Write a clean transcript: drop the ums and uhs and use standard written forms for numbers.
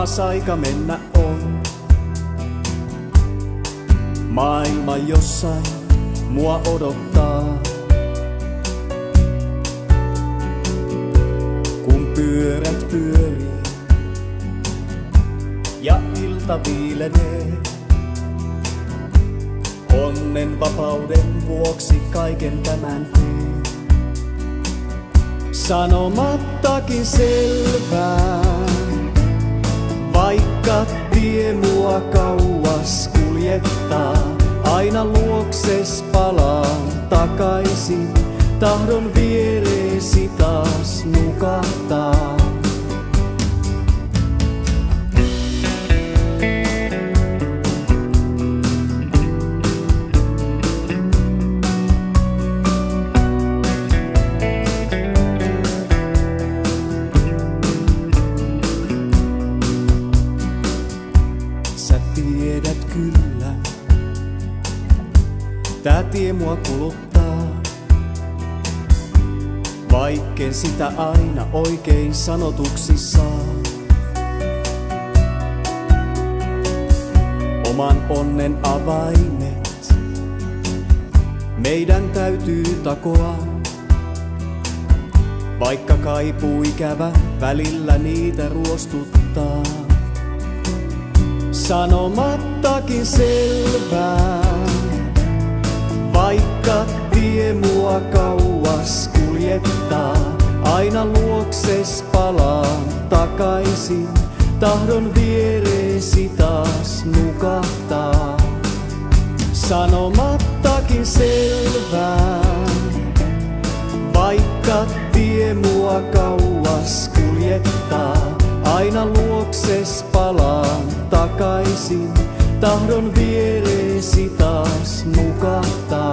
taas aika mennä on. Maailma jossain mua odottaa. Kun pyörät pyörii ja ilta viilenee, onnen vapauden vuoksi kaiken tämän teen. Sanomattakin selvää, vaikka tie mua kauas kuljettaa, aina luokses palaan takaisin, tahdon viereesi taas nukahtaa. Sä tiedät kyllä, tää tie mua kuluttaa, vaikken sitä aina oikein sanotuksi saa. Oman onnen avaimet meidän täytyy takoa, vaikka kaipuu ikävä välillä niitä ruostuttaa. Sanomattakin selvää, vaikka tie mua kauas kuljettaa, aina luokses palaan takaisin, tahdon viereesi taas nukahtaa. Sanomattakin selvää, vaikka tie mua kauas kuljettaa, aina luokses palaan takaisin, tahdon viereesi taas nukahtaa.